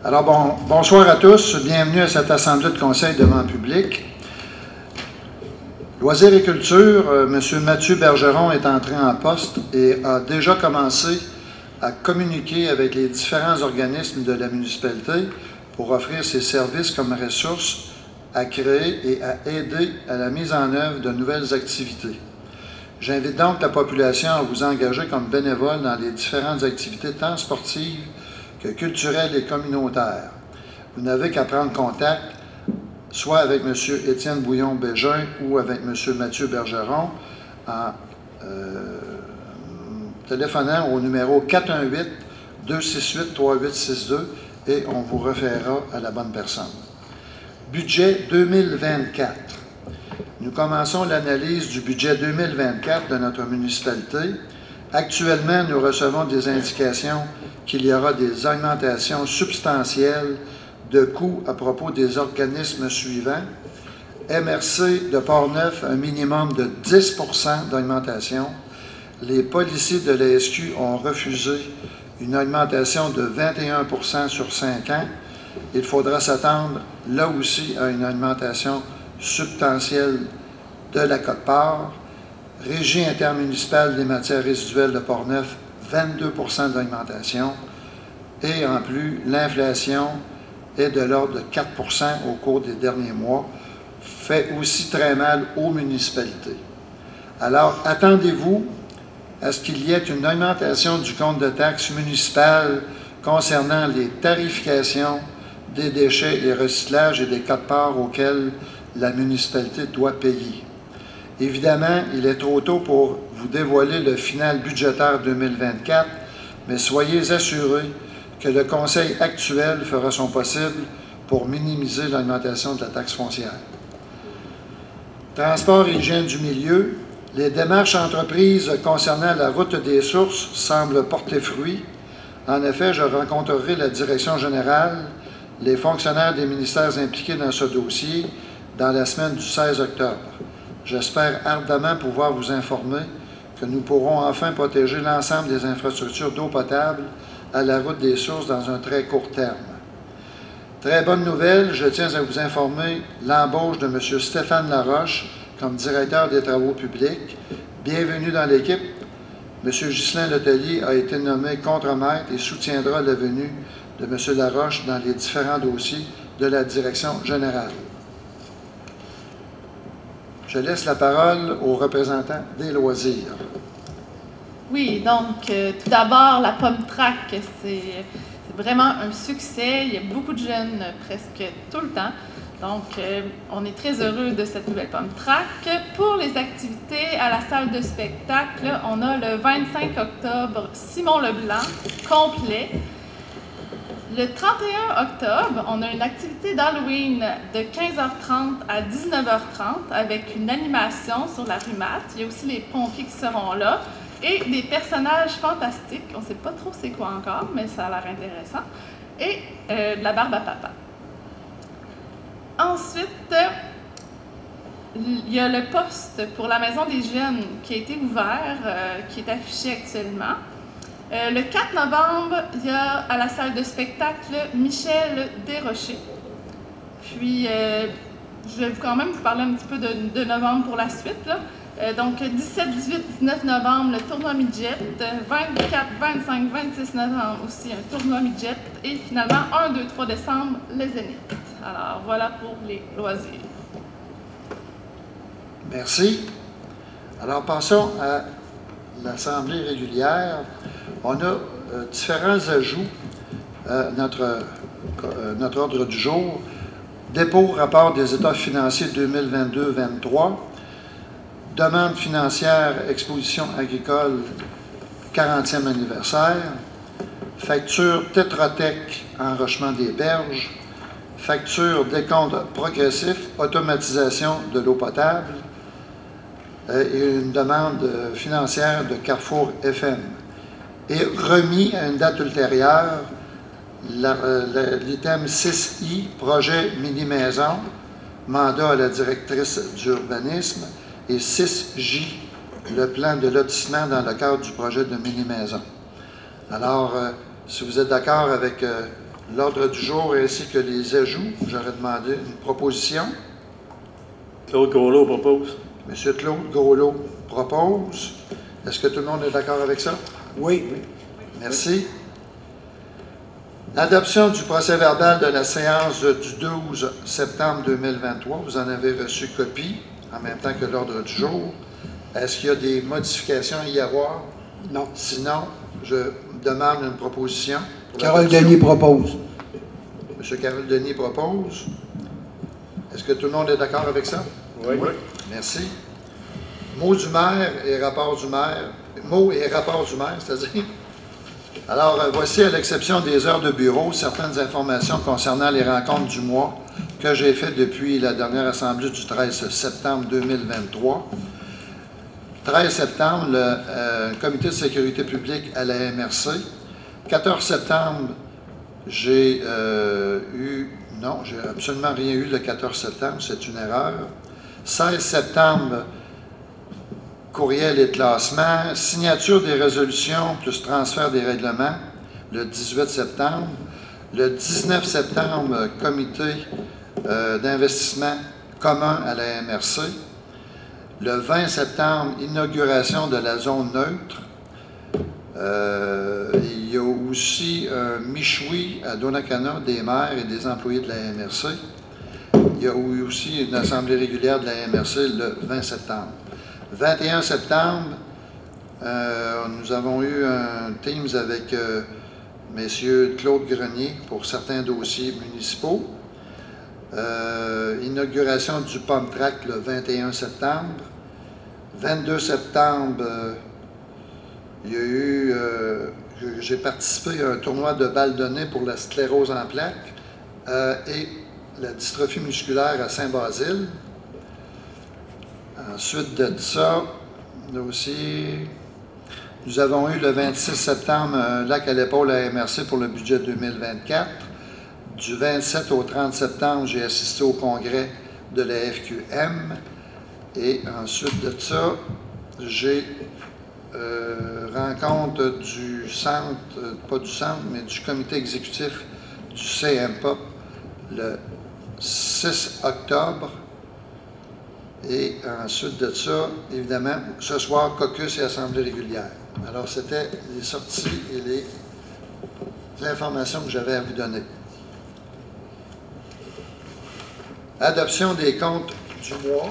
Alors, bonsoir à tous. Bienvenue à cette assemblée de conseil devant public. Loisirs et culture, M. Mathieu Bergeron est entré en poste et a déjà commencé à communiquer avec les différents organismes de la municipalité pour offrir ses services comme ressources à créer et à aider à la mise en œuvre de nouvelles activités. J'invite donc la population à vous engager comme bénévole dans les différentes activités tant sportives que culturelles et communautaires. Vous n'avez qu'à prendre contact soit avec M. Étienne Bouillon-Bégin ou avec M. Mathieu Bergeron en téléphonant au numéro 418-268-3862 et on vous référera à la bonne personne. Budget 2024. Nous commençons l'analyse du budget 2024 de notre municipalité. Actuellement, nous recevons des indications qu'il y aura des augmentations substantielles de coûts à propos des organismes suivants. MRC de Portneuf, un minimum de 10 % d'augmentation. Les policiers de la SQ ont refusé une augmentation de 21 % sur 5 ans. Il faudra s'attendre là aussi à une augmentation substantielle de la quote-part. Régie intermunicipale des matières résiduelles de Portneuf, 22 % d'augmentation. Et en plus, l'inflation est de l'ordre de 4 % au cours des derniers mois, fait aussi très mal aux municipalités. Alors, attendez-vous à ce qu'il y ait une augmentation du compte de taxes municipales concernant les tarifications des déchets et recyclages et des quotes-parts auxquels la municipalité doit payer. Évidemment, il est trop tôt pour vous dévoiler le final budgétaire 2024, mais soyez assurés que le conseil actuel fera son possible pour minimiser l'augmentation de la taxe foncière. Transport et hygiène du milieu. Les démarches entreprises concernant la route des sources semblent porter fruit. En effet, je rencontrerai la direction générale, les fonctionnaires des ministères impliqués dans ce dossier dans la semaine du 16 octobre. J'espère ardemment pouvoir vous informer que nous pourrons enfin protéger l'ensemble des infrastructures d'eau potable à la route des sources dans un très court terme. Très bonne nouvelle, je tiens à vous informer l'embauche de M. Stéphane Laroche comme directeur des travaux publics. Bienvenue dans l'équipe. M. Ghislain Letellier a été nommé contremaître et soutiendra la venue de M. Laroche dans les différents dossiers de la direction générale. Je laisse la parole aux représentants des loisirs. Oui, donc tout d'abord, la pomme track, c'est vraiment un succès. Il y a beaucoup de jeunes presque tout le temps. Donc, on est très heureux de cette nouvelle pomme track. Pour les activités à la salle de spectacle, on a le 25 octobre Simon Leblanc complet. Le 31 octobre, on a une activité d'Halloween de 15h30 à 19h30 avec une animation sur la rue Matte. Il y a aussi les pompiers qui seront là et des personnages fantastiques. On ne sait pas trop c'est quoi encore, mais ça a l'air intéressant. Et de la barbe à papa. Ensuite, il y a le poste pour la Maison des Jeunes qui a été ouvert, qui est affiché actuellement. Le 4 novembre, il y a à la salle de spectacle Michel Desrochers. Puis, je vais quand même vous parler un petit peu de novembre pour la suite, là. Donc, 17, 18, 19 novembre, le tournoi midget. 24, 25, 26 novembre aussi, un tournoi midget. Et finalement, 1, 2, 3 décembre, les Zéniths. Alors, voilà pour les loisirs. Merci. Alors, passons à l'Assemblée régulière. On a différents ajouts à notre ordre du jour. Dépôt rapport des états financiers 2022-23. Demande financière exposition agricole 40e anniversaire. Facture Tetra Tech enrochement des berges. Facture décompte progressif automatisation de l'eau potable. Et une demande financière de Carrefour FM. Et remis à une date ultérieure, l'item 6I, projet mini-maison, mandat à la directrice d'urbanisme, et 6J, le plan de lotissement dans le cadre du projet de mini-maison. Alors, si vous êtes d'accord avec L'ordre du jour ainsi que les ajouts, j'aurais demandé une proposition. Claude Groslot propose. M. Claude Groslot propose. Est-ce que tout le monde est d'accord avec ça? Oui. Merci. Adoption du procès-verbal de la séance du 12 septembre 2023. Vous en avez reçu copie, en même temps que l'ordre du jour. Est-ce qu'il y a des modifications à y avoir? Non. Sinon, je demande une proposition. Carole Denis propose. M. Carole Denis propose. Est-ce que tout le monde est d'accord avec ça? Oui. Merci. Mots du maire et rapport du maire. Mots et rapport du maire, c'est-à-dire. Alors, voici, à l'exception des heures de bureau, certaines informations concernant les rencontres du mois que j'ai faites depuis la dernière assemblée du 13 septembre 2023. 13 septembre, le comité de sécurité publique à la MRC. 14 septembre, j'ai non, j'ai absolument rien eu le 14 septembre, c'est une erreur. 16 septembre, courriel et classement, signature des résolutions plus transfert des règlements, le 18 septembre. Le 19 septembre, comité d'investissement commun à la MRC. Le 20 septembre, inauguration de la zone neutre. Il y a aussi un michoui à Donnacona des maires et des employés de la MRC. Il y a aussi une assemblée régulière de la MRC le 20 septembre. 21 septembre, nous avons eu un Teams avec M. Claude Grenier pour certains dossiers municipaux. Inauguration du Pump Track le 21 septembre. 22 septembre, il y a eu, j'ai participé à un tournoi de balles de nez pour la sclérose en plaques et la dystrophie musculaire à Saint-Basile. Ensuite de ça, aussi, nous avons eu le 26 septembre un lac à l'épaule à MRC pour le budget 2024. Du 27 au 30 septembre, j'ai assisté au congrès de la FQM. Et ensuite de ça, j'ai rencontre du centre, pas du centre, mais du comité exécutif du CMPOP le 6 octobre. Et ensuite de ça, évidemment, ce soir, caucus et assemblée régulière. Alors, c'était les sorties et les informations que j'avais à vous donner. Adoption des comptes du mois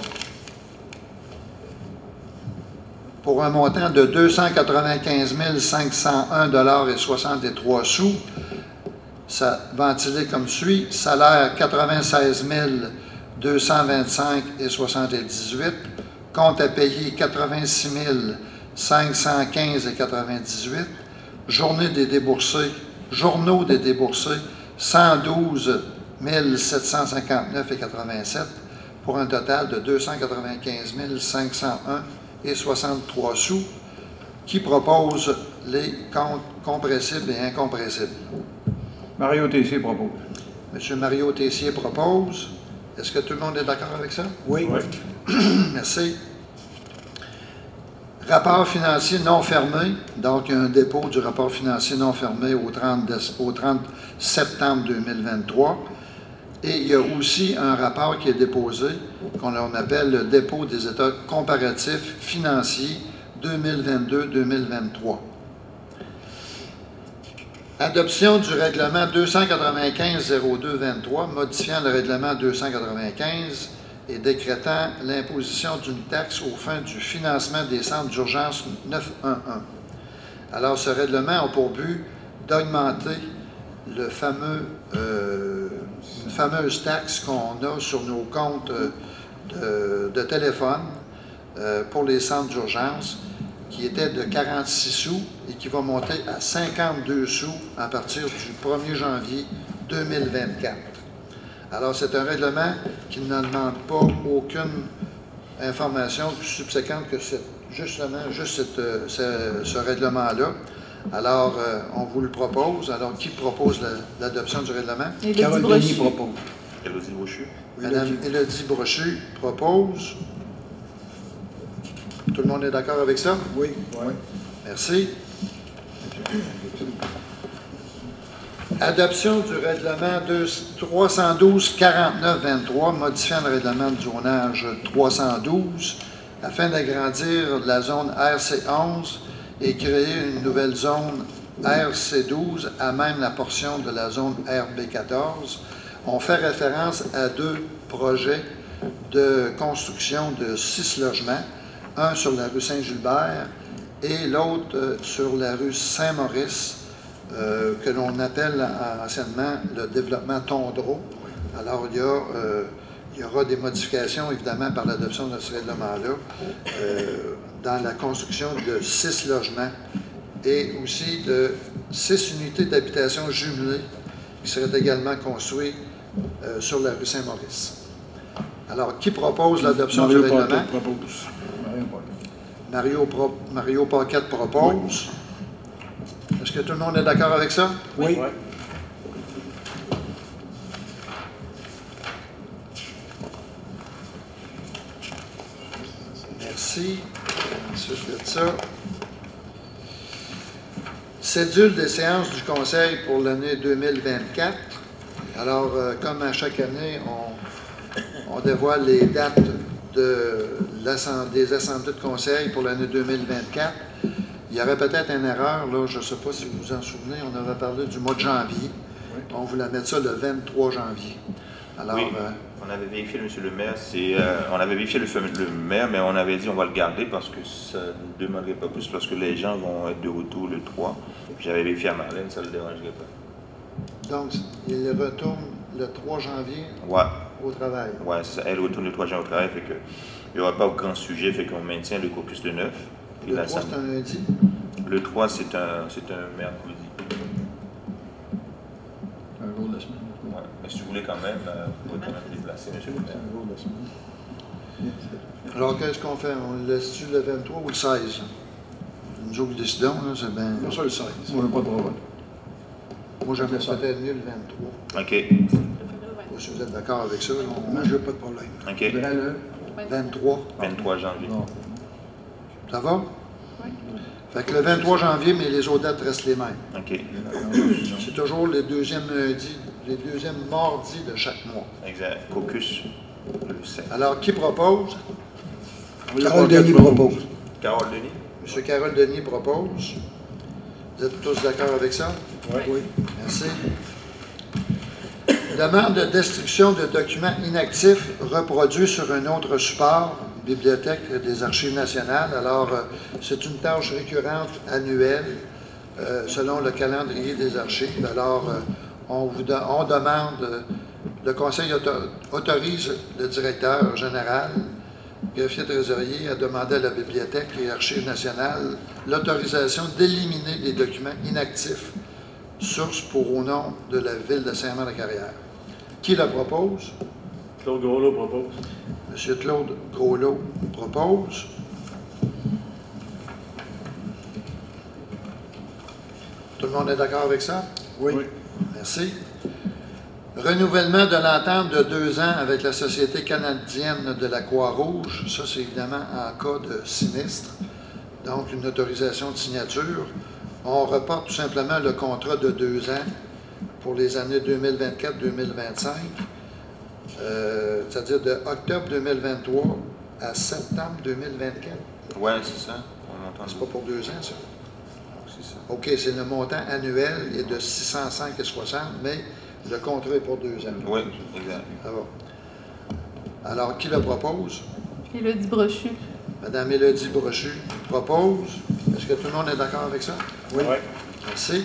pour un montant de 295 501,63 $. Ça ventilé comme suit. Salaire 96 225,78 $. Compte à payer 86 515,98 $. Journaux des déboursés 112 759,87 $ pour un total de 295 501,63 $. Qui propose les comptes compressibles et incompressibles? Mario Tessier propose. M. Mario Tessier propose. Est-ce que tout le monde est d'accord avec ça? Oui. Merci. Rapport financier non fermé. Donc, un dépôt du rapport financier non fermé au 30 septembre 2023. Et il y a aussi un rapport qui est déposé, qu'on appelle le dépôt des états comparatifs financiers 2022-2023. Adoption du règlement 295-02-23, modifiant le règlement 295 et décrétant l'imposition d'une taxe aux fins du financement des centres d'urgence 911. Alors, ce règlement a pour but d'augmenter le fameux, une fameuse taxe qu'on a sur nos comptes de téléphone pour les centres d'urgence, qui était de 46 sous et qui va monter à 52 sous à partir du 1er janvier 2024. Alors, c'est un règlement qui ne demande pas aucune information plus subséquente que justement ce règlement-là. Alors, on vous le propose. Alors, qui propose l'adoption du règlement? Carole Denis propose. Élodie Brochu. Madame Élodie Brochu propose. Tout le monde est d'accord avec ça? Oui. Merci. Adoption du règlement 312-49-23, modifiant le règlement de zonage 312 afin d'agrandir la zone RC11 et créer une nouvelle zone RC12 à même la portion de la zone RB14. On fait référence à deux projets de construction de 6 logements, un sur la rue Saint-Gilbert et l'autre sur la rue Saint-Maurice, que l'on appelle anciennement le développement Tondreau. Alors, il y aura des modifications, évidemment, par l'adoption de ce règlement-là, dans la construction de 6 logements et aussi de 6 unités d'habitation jumelées qui seraient également construites sur la rue Saint-Maurice. Alors, qui propose l'adoption du règlement? Mario Paquette propose. Mario Paquette propose. Est-ce que tout le monde est d'accord avec ça? Oui. Ouais. Merci. Ensuite de ça, cédule des séances du Conseil pour l'année 2024. Alors, comme à chaque année, on dévoile les dates des assemblées de conseil pour l'année 2024. Il y aurait peut-être une erreur, là, je ne sais pas si vous vous en souvenez, on avait parlé du mois de janvier. Oui. On voulait mettre ça le 23 janvier. Alors, oui, on avait vérifié, M. le maire, on avait vérifié le maire, mais on avait dit on va le garder parce que ça ne demanderait pas plus lorsque les gens vont être de retour le 3. J'avais vérifié à Marlène, ça ne le dérangerait pas. donc, il retourne le 3 janvier Ouais. au travail. Oui, elle retourne le 3 janvier au travail, fait que il n'y aura pas de grand sujet, fait qu'on maintient le caucus de 9. Le 3, c'est un lundi. Le 3, c'est un mercredi. Un jour de la semaine. Ouais. Mais si vous voulez quand même, vous pouvez quand même déplacer, M. le C'est maire. un jour de la semaine. Alors, qu'est-ce qu'on fait? On le laisse-tu le 23 ou le 16? Nous autres, qui décidons, là, c'est bien. Bien sûr, le 16. Moi, pas de problème. Moi, j'aimerais peut-être mieux le 23. OK. Je sais pas si vous êtes d'accord avec ça. Moi, je n'ai pas de problème. OK. Faudrait le... 23. 23 janvier. Non. Ça va? Oui. Fait que le 23 janvier, mais les autres dates restent les mêmes. OK. C'est toujours les deuxièmes lundis, les deuxièmes mardis de chaque mois. Exact. Caucus, le 7. Alors, qui propose? Carole Denis propose. Carole Denis? M. Carole Denis propose. Vous êtes tous d'accord avec ça? Oui. Merci. Demande de destruction de documents inactifs reproduits sur un autre support, Bibliothèque des Archives nationales. Alors, c'est une tâche récurrente annuelle selon le calendrier des archives. Alors, on demande, le Conseil autorise le directeur général, greffier trésorier, à demander à la Bibliothèque et Archives nationales l'autorisation d'éliminer les documents inactifs, source pour au nom de la ville de Saint-Amand-de-Carrière. Qui le propose? Claude Groslo propose. M. Claude Groslo propose. Tout le monde est d'accord avec ça? Oui. Merci. Renouvellement de l'entente de 2 ans avec la Société canadienne de la Croix-Rouge. Ça, c'est évidemment en cas de sinistre. Donc, une autorisation de signature. On reporte tout simplement le contrat de 2 ans pour les années 2024-2025, c'est-à-dire de octobre 2023 à septembre 2024. Oui, c'est ça. C'est pas pour 2 ans, ça? C'est ça. OK, c'est le montant annuel, il est de 605,60, mais le contrat est pour 2 ans. Oui, exact. Ça va. Alors, qui le propose? Élodie Brochu. Madame Élodie Brochu propose. Est-ce que tout le monde est d'accord avec ça? Oui. Merci.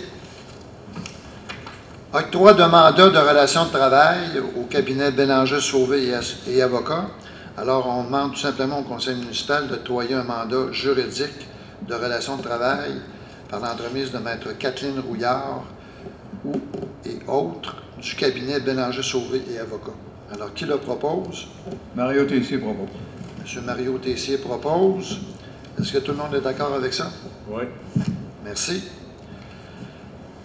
Octroi de mandat de relation de travail au cabinet Bélanger Sauvé et avocats. Alors, on demande tout simplement au conseil municipal d'octroyer un mandat juridique de relation de travail par l'entremise de maître Kathleen Rouillard et autres du cabinet Bélanger Sauvé et avocats. Alors, qui le propose? Mario Tessier propose. M. Mario Tessier propose. Est-ce que tout le monde est d'accord avec ça? Oui. Merci.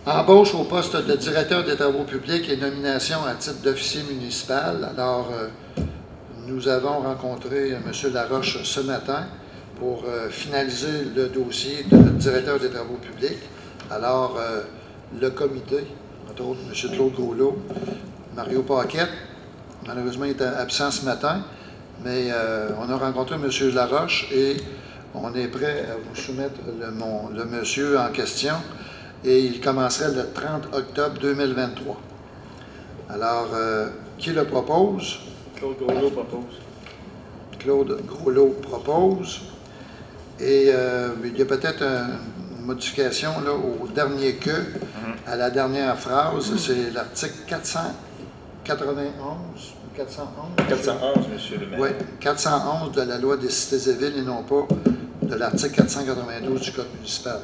Embauche au poste de directeur des travaux publics et nomination à titre d'officier municipal. Alors, nous avons rencontré M. Laroche ce matin pour finaliser le dossier de directeur des travaux publics. Alors, le comité entre autres M. Claude Groslo, Mario Paquette. Malheureusement, il était absent ce matin, mais on a rencontré M. Laroche et on est prêt à vous soumettre le monsieur en question et il commencerait le 30 octobre 2023. Alors, qui le propose? Claude Groslo propose. Claude Groslo propose. Et il y a peut-être une modification là, au dernier que, à la dernière phrase, c'est l'article 491. 411, monsieur le maire. Oui, 411 de la loi des cités et villes et non pas de l'article 492 du Code municipal.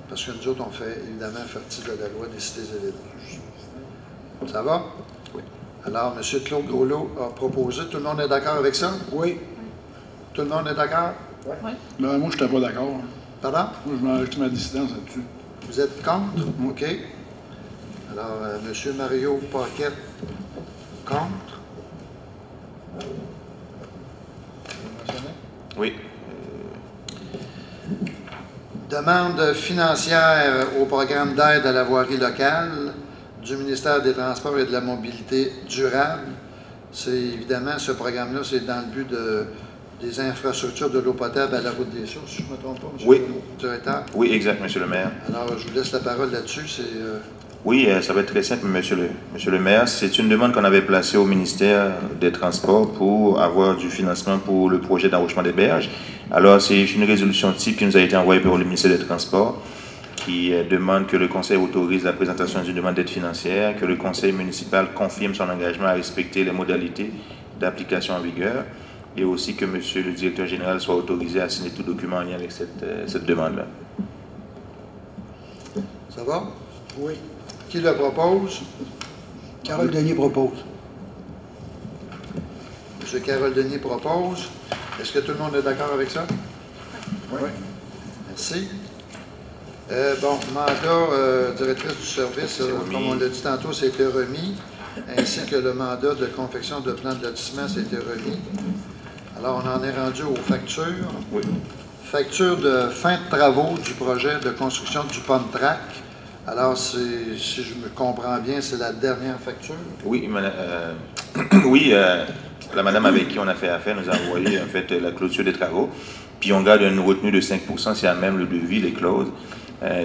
Parce que nous autres, on fait évidemment partie de la loi des cités et villes. Ça va? Oui. Alors, M. Claude Groslo a proposé. Tout le monde est d'accord avec ça? Oui. Tout le monde est d'accord? Oui. Ben, moi, je n'étais pas d'accord. Pardon? Moi, je m'enregistre ma distance là-dessus. Vous êtes contre? OK. Alors, M. Mario Paquette, contre. Oui. Demande financière au programme d'aide à la voirie locale du ministère des Transports et de la Mobilité durable. C'est évidemment, ce programme-là, c'est dans le but des infrastructures de l'eau potable à la route des Sources, si je ne me trompe pas, M. Oui. le directeur. Oui, exact, monsieur le maire. Alors, je vous laisse la parole là-dessus. Oui, ça va être très simple, monsieur le maire. C'est une demande qu'on avait placée au ministère des Transports pour avoir du financement pour le projet d'enrochement des berges. Alors, c'est une résolution type qui nous a été envoyée par le ministère des Transports qui demande que le conseil autorise la présentation d'une demande d'aide financière, que le conseil municipal confirme son engagement à respecter les modalités d'application en vigueur et aussi que monsieur le directeur général soit autorisé à signer tout document en lien avec cette demande-là. Ça va? Oui. Qui le propose? Carole Denis propose. M. Carole Denis propose. Est-ce que tout le monde est d'accord avec ça? Oui. Merci. Bon, mandat directrice du service, comme on l'a dit tantôt, ça a été remis, ainsi que le mandat de confection de plan de lotissement, ça a été remis. Alors, on en est rendu aux factures. Oui. Facture de fin de travaux du projet de construction du pump track. Alors, si je me comprends bien, c'est la dernière facture. Oui, la madame avec qui on a fait affaire nous a envoyé en fait la clôture des travaux. Puis on garde une retenue de 5%, c'est à même le devis, les clauses,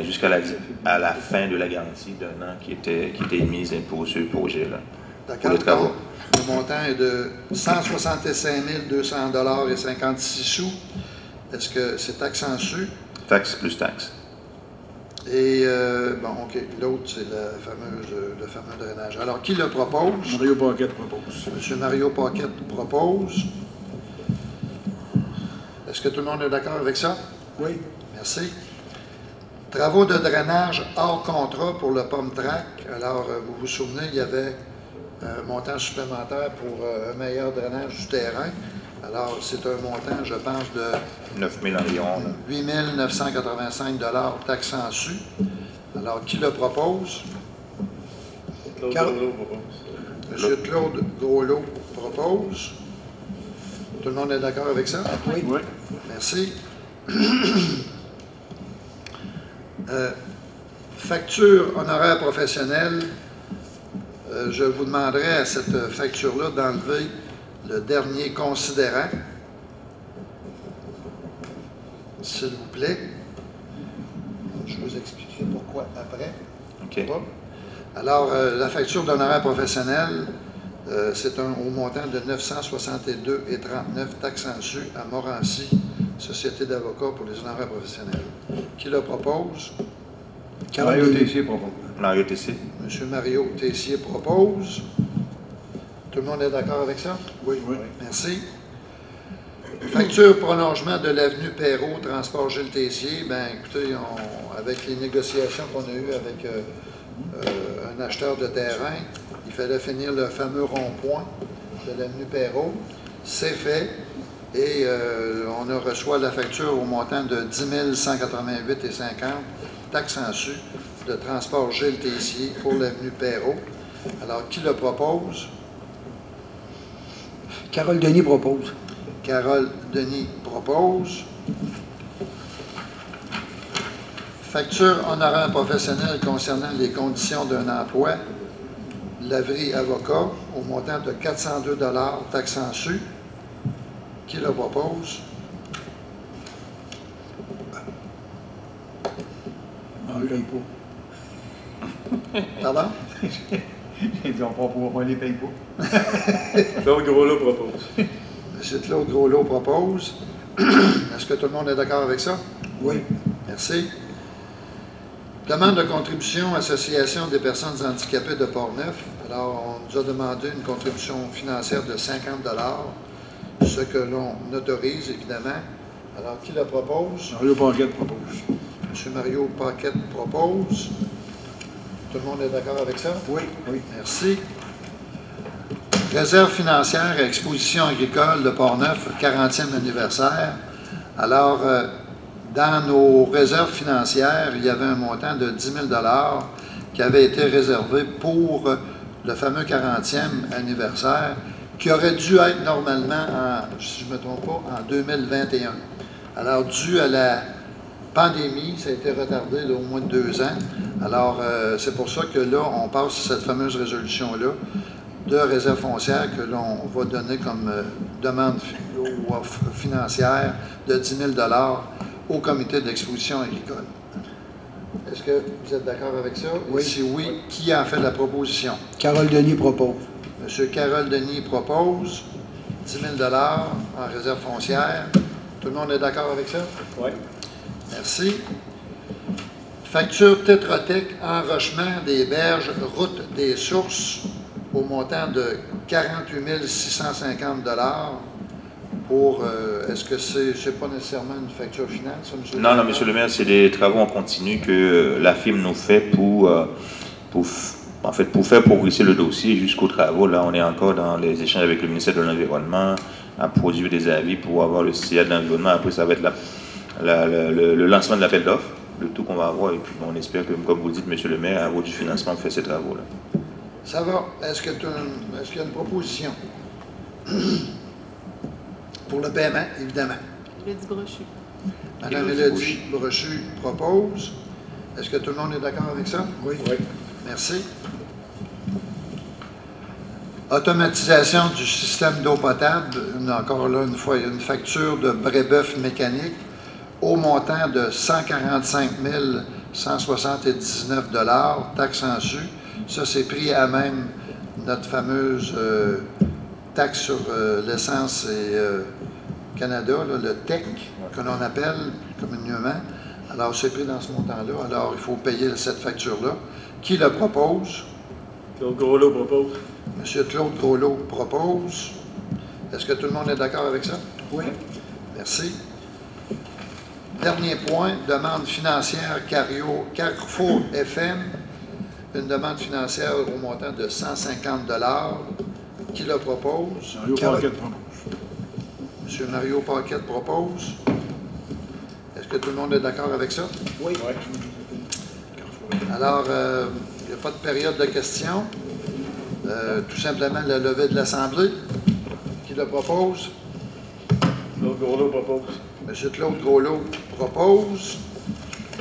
jusqu'à à la fin de la garantie d'un an qui était émise pour ce projet-là. Pour les travaux. D'accord. Le montant est de 165 200 et 56 sous. Est-ce que c'est taxe en su? Taxe plus taxe. Et, bon, OK, l'autre, c'est le fameux drainage. Alors, qui le propose? Mario Paquette propose. M. Mario Paquette propose. Est-ce que tout le monde est d'accord avec ça? Oui. Merci. Travaux de drainage hors contrat pour le pump track. Alors, vous vous souvenez, il y avait un montant supplémentaire pour un meilleur drainage du terrain. Alors, c'est un montant, je pense, de 9 000 environ. 8 985 taxes en su. Alors, qui le propose? Claude Groslo propose. M. Claude Groslo propose. Tout le monde est d'accord avec ça? Oui. Oui. Merci. Facture honoraire professionnelle. Je vous demanderai à cette facture-là d'enlever le dernier considérant. S'il vous plaît. Je vous expliquerai pourquoi après. OK. Alors, la facture d'honoraire professionnel, c'est au montant de 962,39 taxes en su à Morancy, Société d'avocats pour les honoraires professionnels. Qui le propose? Mario Tessier propose. Mario Tessier. M. Mario Tessier propose. Tout le monde est d'accord avec ça? Oui. Merci. Facture prolongement de l'avenue Perrault, transport Gilles Tessier. Bien, écoutez, avec les négociations qu'on a eues avec un acheteur de terrain, il fallait finir le fameux rond-point de l'avenue Perrault. C'est fait et on a reçu la facture au montant de 10 188,50 taxes en su de transport Gilles Tessier pour l'avenue Perrault. Alors, qui le propose? Carole Denis propose. Carole Denis propose. Facture honoraire professionnel concernant les conditions d'un emploi. Laverie avocat au montant de 402 $ taxes en su. Qui le propose? On ne paye pas. Pardon? J'ai dit, on les paye pas. Claude Groslot propose. M. Claude Groslot propose. Est-ce que tout le monde est d'accord avec ça? Oui. Merci. Demande de contribution Association des personnes handicapées de Portneuf. Alors, on nous a demandé une contribution financière de 50 $, ce que l'on autorise, évidemment. Alors, qui le propose? Mario Paquette propose. M. Mario Paquette propose. Tout le monde est d'accord avec ça? Oui. Oui. Merci. Réserve financière et exposition agricole de Portneuf, 40e anniversaire. Alors, dans nos réserves financières, il y avait un montant de 10 000 $ qui avait été réservé pour le fameux 40e anniversaire, qui aurait dû être normalement, si je ne me trompe pas, en 2021. Alors, dû à la pandémie, ça a été retardé au moins de 2 ans. Alors, c'est pour ça que là, on passe cette fameuse résolution-là de réserve foncière que l'on va donner comme demande financière de 10 000 $ au comité d'exposition agricole. Est-ce que vous êtes d'accord avec ça? Oui. Et si oui, qui a fait la proposition? Carole Denis propose. M. Carole Denis propose 10 000 $ en réserve foncière. Tout le monde est d'accord avec ça? Oui. Merci. Facture Tétrotech, enrochement des berges, route des sources, au montant de 48 650 $ pour, est-ce que c'est pas nécessairement une facture finale, ça, M. Non, non, Monsieur le maire, c'est des travaux en continu que la firme nous fait pour faire progresser le dossier jusqu'aux travaux. Là, on est encore dans les échanges avec le ministère de l'Environnement, à produire des avis pour avoir le CA de l'environnement. Après, ça va être le lancement de l'appel d'offres, le tout qu'on va avoir. Et puis, on espère que, comme vous le dites, Monsieur le maire, à votre du financement, fait ces travaux-là. Ça va. Est-ce qu'il y a une proposition? Pour le paiement, évidemment. Mélodie Brochu. Mme Mélodie Brochu propose. Est-ce que tout le monde est d'accord avec ça? Oui. Oui. Merci. Automatisation du système d'eau potable. Encore là, une fois, il y a une facture de Brébeuf mécanique au montant de 145 179 $, taxes en su. Ça, c'est pris à même notre fameuse taxe sur l'essence et Canada, là, le TEC, que l'on appelle communément. Alors, c'est pris dans ce montant-là. Alors, il faut payer cette facture-là. Qui le propose? Claude Groslot propose. M. Claude Groslot propose. Est-ce que tout le monde est d'accord avec ça? Oui. Merci. Dernier point, demande financière Carrefour FM. Une demande financière au montant de 150 $. Qui le propose? Mario Paquette propose. M. Mario Paquette propose. Est-ce que tout le monde est d'accord avec ça? Oui. Oui. Alors, il n'y a pas de période de questions. Tout simplement la levée de l'Assemblée. Qui le propose? Claude Groslot propose. M. Claude Groslot propose.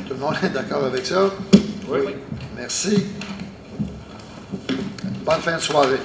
Tout le monde est d'accord avec ça? Oui. Merci. Bonne fin de soirée.